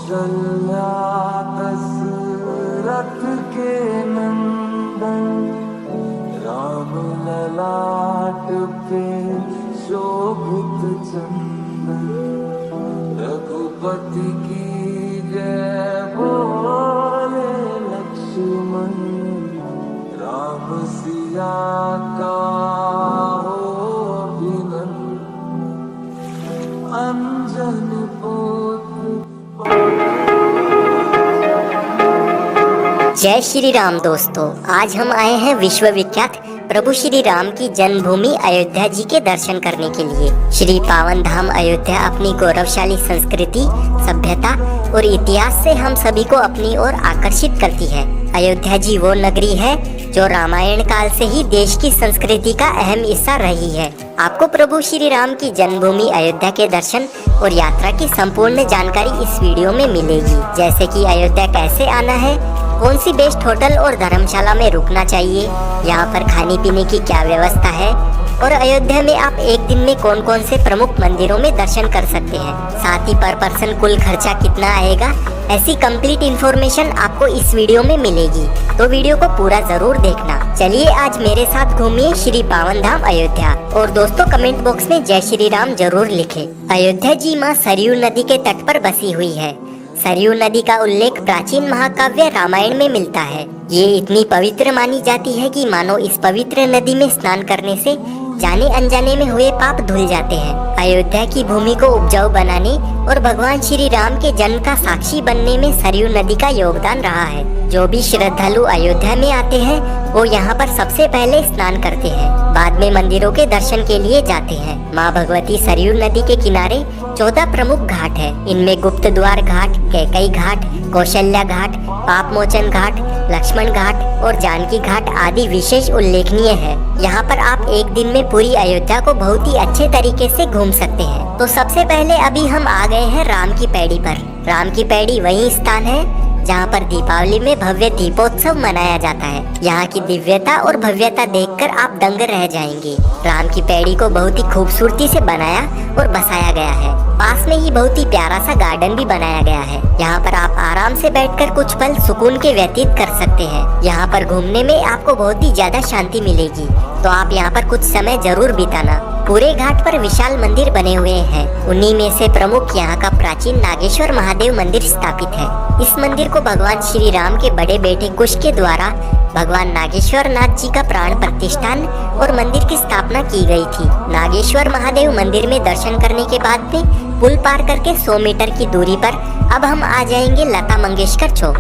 कौशल्या दशरथ के नंदन, राम ललाट पे शोभित चंदन। रघुपति की जय बोले लक्ष्मण, राम सिया का हो अभिनंदन। अंजन जय श्री राम दोस्तों, आज हम आए हैं विश्व विख्यात प्रभु श्री राम की जन्मभूमि अयोध्या जी के दर्शन करने के लिए। श्री पावन धाम अयोध्या अपनी गौरवशाली संस्कृति, सभ्यता और इतिहास से हम सभी को अपनी ओर आकर्षित करती है। अयोध्या जी वो नगरी है जो रामायण काल से ही देश की संस्कृति का अहम हिस्सा रही है। आपको प्रभु श्री राम की जन्मभूमि अयोध्या के दर्शन और यात्रा की संपूर्ण जानकारी इस वीडियो में मिलेगी, जैसे कि अयोध्या कैसे आना है, कौन सी बेस्ट होटल और धर्मशाला में रुकना चाहिए, यहाँ पर खाने पीने की क्या व्यवस्था है और अयोध्या में आप एक दिन में कौन कौन से प्रमुख मंदिरों में दर्शन कर सकते हैं। साथ ही पर पर्सन कुल खर्चा कितना आएगा, ऐसी कंप्लीट इन्फॉर्मेशन आपको इस वीडियो में मिलेगी, तो वीडियो को पूरा जरूर देखना। चलिए आज मेरे साथ घूमिए श्री पावन धाम अयोध्या। और दोस्तों कमेंट बॉक्स में जय श्री राम जरूर लिखें। अयोध्या जी माँ सरयू नदी के तट पर बसी हुई है। सरयू नदी का उल्लेख प्राचीन महाकाव्य रामायण में मिलता है। ये इतनी पवित्र मानी जाती है कि मानो इस पवित्र नदी में स्नान करने से जाने अनजाने में हुए पाप धुल जाते हैं। अयोध्या की भूमि को उपजाऊ बनाने और भगवान श्री राम के जन्म का साक्षी बनने में सरयू नदी का योगदान रहा है। जो भी श्रद्धालु अयोध्या में आते हैं वो यहाँ पर सबसे पहले स्नान करते हैं, बाद में मंदिरों के दर्शन के लिए जाते हैं। माँ भगवती सरयू नदी के किनारे 14 प्रमुख घाट है। इनमें गुप्त द्वार घाट, कैकई घाट, कौशल्या घाट, पाप मोचन घाट, लक्ष्मण घाट और जानकी घाट आदि विशेष उल्लेखनीय है। यहाँ पर आप एक दिन में पूरी अयोध्या को बहुत ही अच्छे तरीके से घूम सकते हैं। तो सबसे पहले अभी हम आ गए हैं राम की पैड़ी पर। राम की पैड़ी वही स्थान है जहाँ पर दीपावली में भव्य दीपोत्सव मनाया जाता है। यहाँ की दिव्यता और भव्यता देखकर आप दंग रह जाएंगे। राम की पैड़ी को बहुत ही खूबसूरती से बनाया और बसाया गया है। पास में ही बहुत ही प्यारा सा गार्डन भी बनाया गया है। यहाँ पर आप आराम से बैठकर कुछ पल सुकून के व्यतीत कर सकते हैं। यहाँ पर घूमने में आपको बहुत ही ज्यादा शांति मिलेगी, तो आप यहाँ पर कुछ समय जरूर बिताना। पूरे घाट पर विशाल मंदिर बने हुए हैं। उन्हीं में से प्रमुख यहाँ का प्राचीन नागेश्वर महादेव मंदिर स्थापित है। इस मंदिर को भगवान श्री राम के बड़े बेटे कुश के द्वारा भगवान नागेश्वर नाथ जी का प्राण प्रतिष्ठान और मंदिर की स्थापना की गई थी। नागेश्वर महादेव मंदिर में दर्शन करने के बाद में पुल पार करके 100 मीटर की दूरी पर अब हम आ जाएंगे लता मंगेशकर चौक।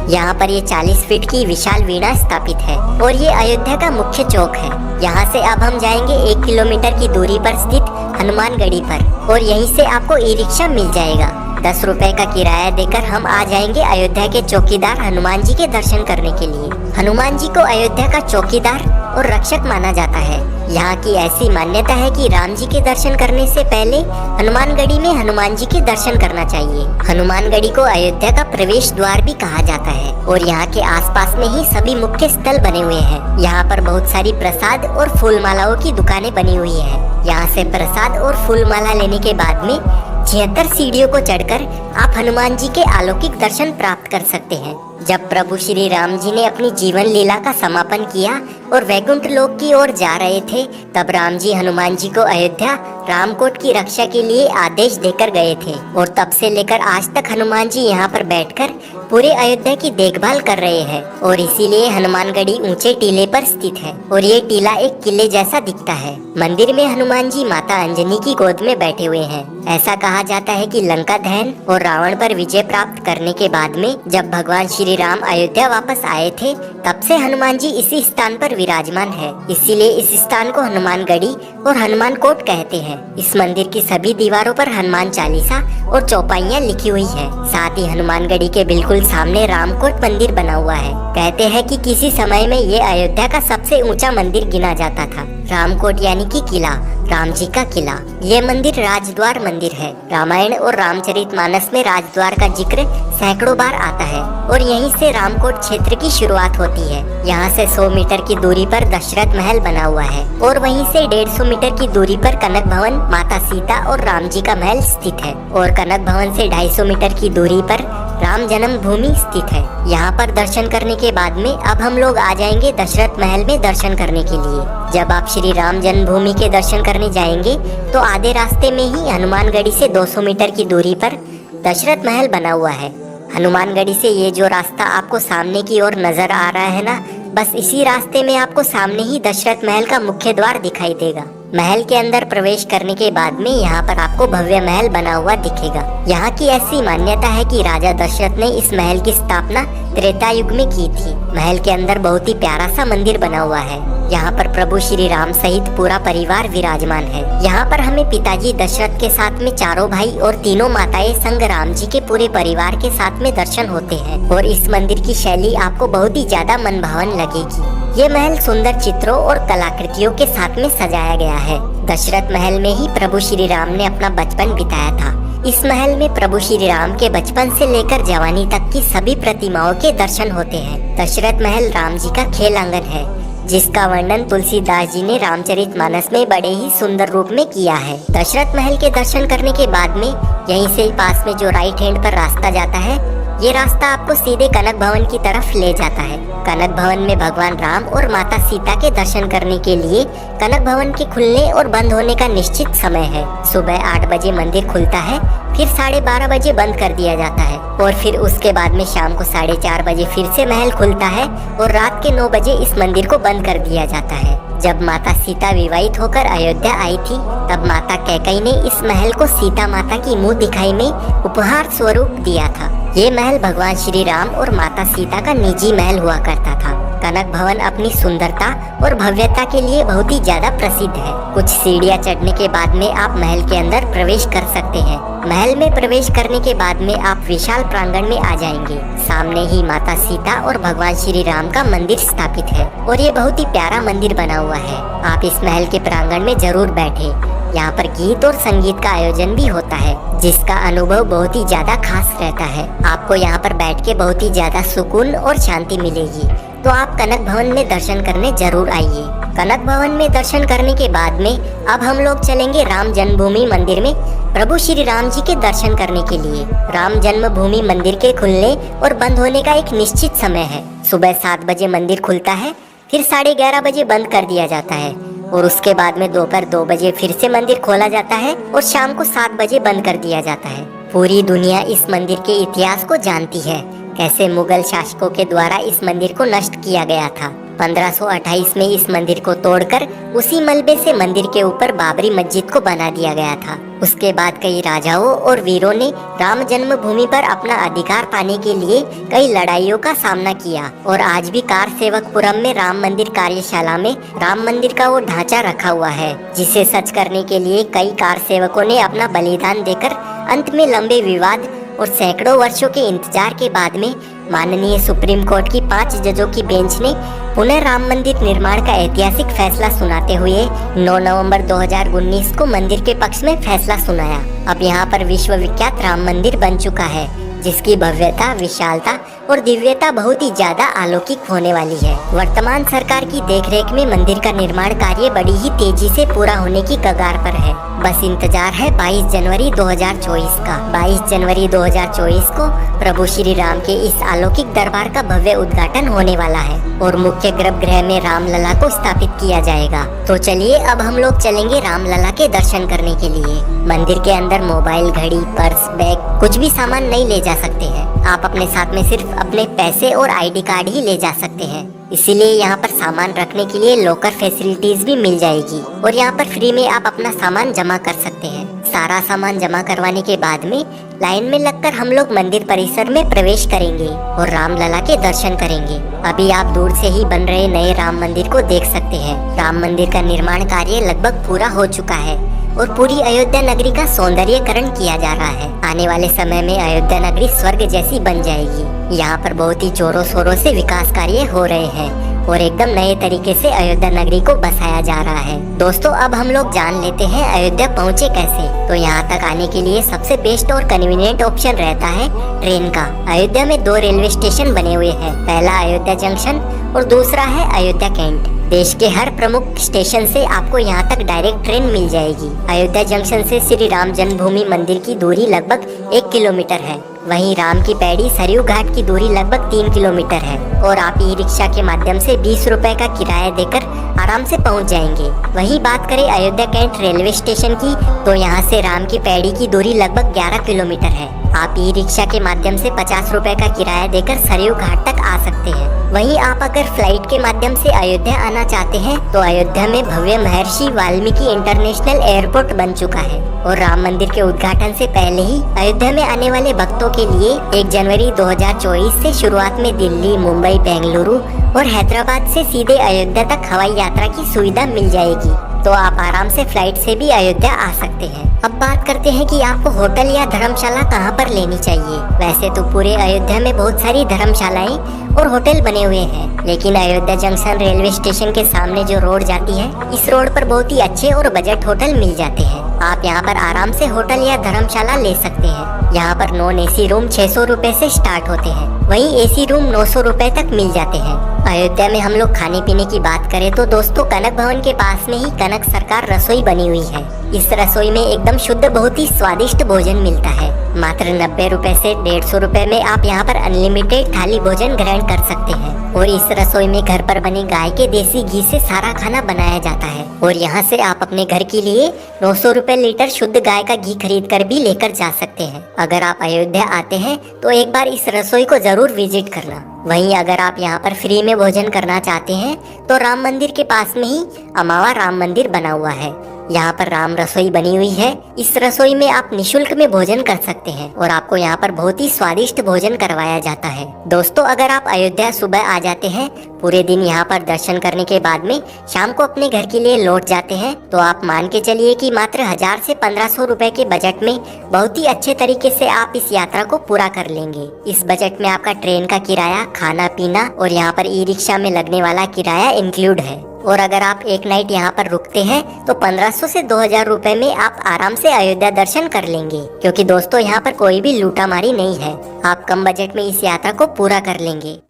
यहाँ पर ये 40 फीट की विशाल वीणा स्थापित है और ये अयोध्या का मुख्य चौक है। यहाँ से अब हम जाएंगे 1 किलोमीटर की दूरी पर स्थित हनुमानगढ़ी पर और यहीं से आपको ई रिक्शा मिल जाएगा। 10 रुपए का किराया देकर हम आ जाएंगे अयोध्या के चौकीदार हनुमान जी के दर्शन करने के लिए। हनुमान जी को अयोध्या का चौकीदार और रक्षक माना जाता है। यहाँ की ऐसी मान्यता है कि राम जी के दर्शन करने से पहले हनुमानगढ़ी में हनुमान जी के दर्शन करना चाहिए। हनुमानगढ़ी को अयोध्या का प्रवेश द्वार भी कहा जाता है और यहाँ के आसपास में ही सभी मुख्य स्थल बने हुए हैं। यहाँ पर बहुत सारी प्रसाद और फूल मालाओं की दुकानें बनी हुई है। यहाँ से प्रसाद और फूल माला लेने के बाद में 76 सीढ़ियों को चढ़कर आप हनुमान जी के अलौकिक दर्शन प्राप्त कर सकते हैं। जब प्रभु श्री राम जी ने अपनी जीवन लीला का समापन किया और वैकुंठ लोक की ओर जा रहे थे, तब राम जी हनुमान जी को अयोध्या रामकोट की रक्षा के लिए आदेश देकर गए थे और तब से लेकर आज तक हनुमान जी यहाँ पर बैठकर पूरे अयोध्या की देखभाल कर रहे हैं और इसीलिए हनुमानगढ़ी ऊंचे टीले पर स्थित है और ये टीला एक किले जैसा दिखता है। मंदिर में हनुमान जी माता अंजनी की गोद में बैठे हुए हैं। ऐसा कहा जाता है कि लंका दहन और रावण पर विजय प्राप्त करने के बाद में जब भगवान श्री राम अयोध्या वापस आए थे, तब से हनुमान जी इसी स्थान पर विराजमान है। इसीलिए इस स्थान को हनुमानगढ़ी और हनुमान कोट कहते हैं। इस मंदिर की सभी दीवारों पर हनुमान चालीसा और चौपाइयाँ लिखी हुई है। साथ ही हनुमानगढ़ी के बिल्कुल सामने रामकोट मंदिर बना हुआ है। कहते हैं कि किसी समय में ये अयोध्या का सबसे ऊंचा मंदिर गिना जाता था। रामकोट यानी कि किला राम जी का किला। ये मंदिर राजद्वार मंदिर है। रामायण और रामचरितमानस में राजद्वार का जिक्र सैकड़ों बार आता है और यहीं से रामकोट क्षेत्र की शुरुआत होती है। यहाँ से 100 मीटर की दूरी पर दशरथ महल बना हुआ है और वहीं से 150 मीटर की दूरी पर कनक भवन, माता सीता और राम जी का महल स्थित है और कनक भवन से 250 मीटर की दूरी पर राम जन्मभूमि स्थित है। यहाँ पर दर्शन करने के बाद में अब हम लोग आ जाएंगे दशरथ महल में दर्शन करने के लिए। जब आप श्री राम जन्मभूमि के दर्शन करने जाएंगे तो आधे रास्ते में ही हनुमानगढ़ी से 200 मीटर की दूरी पर दशरथ महल बना हुआ है। हनुमानगढ़ी से ये जो रास्ता आपको सामने की ओर नजर आ रहा है ना, बस इसी रास्ते में आपको सामने ही दशरथ महल का मुख्य द्वार दिखाई देगा। महल के अंदर प्रवेश करने के बाद में यहाँ पर आपको भव्य महल बना हुआ दिखेगा। यहाँ की ऐसी मान्यता है कि राजा दशरथ ने इस महल की स्थापना त्रेता युग में की थी। महल के अंदर बहुत ही प्यारा सा मंदिर बना हुआ है। यहाँ पर प्रभु श्री राम सहित पूरा परिवार विराजमान है। यहाँ पर हमें पिताजी दशरथ के साथ में चारों भाई और तीनों माताएं संग राम जी के पूरे परिवार के साथ में दर्शन होते हैं और इस मंदिर की शैली आपको बहुत ही ज्यादा मनभावन लगेगी। ये महल सुंदर चित्रों और कलाकृतियों के साथ में सजाया गया है। दशरथ महल में ही प्रभु श्री राम ने अपना बचपन बिताया था। इस महल में प्रभु श्री राम के बचपन से लेकर जवानी तक की सभी प्रतिमाओं के दर्शन होते हैं। दशरथ महल राम जी का खेल आंगन है, जिसका वर्णन तुलसीदास जी ने रामचरितमानस में बड़े ही सुंदर रूप में किया है। दशरथ महल के दर्शन करने के बाद में यहीं से पास में जो राइट हैंड पर रास्ता जाता है, ये रास्ता आपको सीधे कनक भवन की तरफ ले जाता है। कनक भवन में भगवान राम और माता सीता के दर्शन करने के लिए कनक भवन के खुलने और बंद होने का निश्चित समय है। सुबह 8 बजे मंदिर खुलता है, फिर 12:30 बजे बंद कर दिया जाता है और फिर उसके बाद में शाम को 4:30 बजे फिर से महल खुलता है और रात के 9 बजे इस मंदिर को बंद कर दिया जाता है। जब माता सीता विवाहित होकर अयोध्या आई थी, तब माता कैकेयी ने इस महल को सीता माता की मुंह दिखाई में उपहार स्वरूप दिया था। ये महल भगवान श्री राम और माता सीता का निजी महल हुआ करता था। कनक भवन अपनी सुंदरता और भव्यता के लिए बहुत ही ज्यादा प्रसिद्ध है। कुछ सीढ़ियां चढ़ने के बाद में आप महल के अंदर प्रवेश कर सकते हैं। महल में प्रवेश करने के बाद में आप विशाल प्रांगण में आ जाएंगे। सामने ही माता सीता और भगवान श्री राम का मंदिर स्थापित है और ये बहुत ही प्यारा मंदिर बना हुआ है। आप इस महल के प्रांगण में जरूर बैठे। यहाँ पर गीत और संगीत का आयोजन भी होता है, जिसका अनुभव बहुत ही ज्यादा खास रहता है। आपको यहाँ पर बैठ के बहुत ही ज्यादा सुकून और शांति मिलेगी। तो आप कनक भवन में दर्शन करने जरूर आइए। कनक भवन में दर्शन करने के बाद में अब हम लोग चलेंगे राम जन्मभूमि मंदिर में प्रभु श्री राम जी के दर्शन करने के लिए। राम जन्मभूमि मंदिर के खुलने और बंद होने का एक निश्चित समय है। सुबह 7 बजे मंदिर खुलता है, फिर 11:30 बजे बंद कर दिया जाता है और उसके बाद में दोपहर 2 बजे फिर से मंदिर खोला जाता है और शाम को 7 बजे बंद कर दिया जाता है। पूरी दुनिया इस मंदिर के इतिहास को जानती है, कैसे मुगल शासकों के द्वारा इस मंदिर को नष्ट किया गया था। 1528 में इस मंदिर को तोड़कर उसी मलबे से मंदिर के ऊपर बाबरी मस्जिद को बना दिया गया था। उसके बाद कई राजाओं और वीरों ने राम जन्मभूमि पर अपना अधिकार पाने के लिए कई लड़ाइयों का सामना किया और आज भी कार सेवकपुरम में राम मंदिर कार्यशाला में राम मंदिर का वो ढांचा रखा हुआ है, जिसे सच करने के लिए कई कार सेवकों ने अपना बलिदान देकर अंत में लंबे विवाद और सैकड़ों वर्षों के इंतजार के बाद में माननीय सुप्रीम कोर्ट की 5 जजों की बेंच ने पुनः राम मंदिर निर्माण का ऐतिहासिक फैसला सुनाते हुए 9 नवंबर 2019 को मंदिर के पक्ष में फैसला सुनाया। अब यहाँ पर विश्व विख्यात राम मंदिर बन चुका है, जिसकी भव्यता, विशालता और दिव्यता बहुत ही ज्यादा अलौकिक होने वाली है। वर्तमान सरकार की देखरेख में मंदिर का निर्माण कार्य बड़ी ही तेजी से पूरा होने की कगार पर है। बस इंतजार है 22 जनवरी 2024 का। 22 जनवरी 2024 को प्रभु श्री राम के इस अलौकिक दरबार का भव्य उद्घाटन होने वाला है और मुख्य गर्भगृह में रामलला को स्थापित किया जाएगा। तो चलिए अब हम लोग चलेंगे रामलला के दर्शन करने के लिए। मंदिर के अंदर मोबाइल, घड़ी, पर्स, बैग कुछ भी सामान नहीं ले जा सकते हैं। आप अपने साथ में सिर्फ अपने पैसे और ID कार्ड ही ले जा सकते हैं। इसीलिए यहाँ पर सामान रखने के लिए लॉकर फैसिलिटीज भी मिल जाएगी और यहाँ पर फ्री में आप अपना सामान जमा कर सकते हैं। सारा सामान जमा करवाने के बाद में लाइन में लगकर हम लोग मंदिर परिसर में प्रवेश करेंगे और रामलला के दर्शन करेंगे। अभी आप दूर से ही बन रहे नए राम मंदिर को देख सकते हैं। राम मंदिर का निर्माण कार्य लगभग पूरा हो चुका है और पूरी अयोध्या नगरी का सौंदर्यीकरण किया जा रहा है। आने वाले समय में अयोध्या नगरी स्वर्ग जैसी बन जाएगी। यहाँ पर बहुत ही जोरों शोरों से विकास कार्य हो रहे हैं। और एकदम नए तरीके से अयोध्या नगरी को बसाया जा रहा है। दोस्तों अब हम लोग जान लेते हैं अयोध्या पहुँचे कैसे। तो यहाँ तक आने के लिए सबसे बेस्ट और कन्वीनियंट ऑप्शन रहता है ट्रेन का। अयोध्या में 2 रेलवे स्टेशन बने हुए हैं, पहला अयोध्या जंक्शन और दूसरा है अयोध्या कैंट। देश के हर प्रमुख स्टेशन से आपको यहाँ तक डायरेक्ट ट्रेन मिल जाएगी। अयोध्या जंक्शन से श्री राम जन्मभूमि मंदिर की दूरी लगभग 1 किलोमीटर है। वहीं राम की पैड़ी सरयू घाट की दूरी लगभग 3 किलोमीटर है और आप ई रिक्शा के माध्यम से 20 रुपए का किराया देकर आराम से पहुंच जाएंगे। वहीं बात करें अयोध्या कैंट रेलवे स्टेशन की, तो यहाँ से राम की पैड़ी की दूरी लगभग 11 किलोमीटर है। आप ई रिक्शा के माध्यम से 50 रुपए का किराया देकर सरयू घाट तक आ सकते हैं। वहीं आप अगर फ्लाइट के माध्यम से अयोध्या आना चाहते हैं तो अयोध्या में भव्य महर्षि वाल्मीकि इंटरनेशनल एयरपोर्ट बन चुका है और राम मंदिर के उद्घाटन से पहले ही अयोध्या में आने वाले भक्तों के लिए 1 जनवरी 2024 से शुरुआत में दिल्ली, मुंबई, बेंगलुरु और हैदराबाद से सीधे अयोध्या तक हवाई यात्रा की सुविधा मिल जाएगी। तो आप आराम से फ्लाइट से भी अयोध्या आ सकते हैं। अब बात करते हैं कि आपको होटल या धर्मशाला कहां पर लेनी चाहिए। वैसे तो पूरे अयोध्या में बहुत सारी धर्मशालाएं और होटल बने हुए हैं, लेकिन अयोध्या जंक्शन रेलवे स्टेशन के सामने जो रोड जाती है, इस रोड पर बहुत ही अच्छे और बजट होटल मिल जाते हैं। आप यहाँ पर आराम से होटल या धर्मशाला ले सकते हैं। यहाँ पर नॉन एसी रूम 600 रुपए से स्टार्ट होते हैं, वहीं एसी रूम 900 रुपए तक मिल जाते हैं। अयोध्या में हम लोग खाने पीने की बात करें तो दोस्तों कनक भवन के पास में ही कनक सरकार रसोई बनी हुई है। इस रसोई में एकदम शुद्ध बहुत ही स्वादिष्ट भोजन मिलता है। मात्र 90 रुपए से 150 रुपए में आप यहाँ पर अनलिमिटेड थाली भोजन ग्रहण कर सकते हैं। और इस रसोई में घर पर बने गाय के देसी घी से सारा खाना बनाया जाता है और यहाँ से आप अपने घर के लिए 900 रुपए लीटर शुद्ध गाय का घी खरीद कर भी लेकर जा सकते हैं। अगर आप अयोध्या आते हैं तो एक बार इस रसोई को जरूर विजिट करना। वहीं अगर आप यहाँ पर फ्री में भोजन करना चाहते हैं तो राम मंदिर के पास में ही अमावा राम मंदिर बना हुआ है। यहाँ पर राम रसोई बनी हुई है। इस रसोई में आप निशुल्क में भोजन कर सकते हैं और आपको यहाँ पर बहुत ही स्वादिष्ट भोजन करवाया जाता है। दोस्तों अगर आप अयोध्या सुबह आ जाते हैं, पूरे दिन यहाँ पर दर्शन करने के बाद में शाम को अपने घर के लिए लौट जाते हैं, तो आप मान के चलिए कि मात्र 1000 से 1500 रुपए के बजट में बहुत ही अच्छे तरीके से आप इस यात्रा को पूरा कर लेंगे। इस बजट में आपका ट्रेन का किराया, खाना पीना और यहाँ पर ई रिक्शा में लगने वाला किराया इंक्लूड है। और अगर आप एक नाइट यहाँ पर रुकते हैं तो 1500 से 2000 रुपए में आप आराम से अयोध्या दर्शन कर लेंगे, क्योंकि दोस्तों यहाँ पर कोई भी लूटामारी नहीं है। आप कम बजट में इस यात्रा को पूरा कर लेंगे।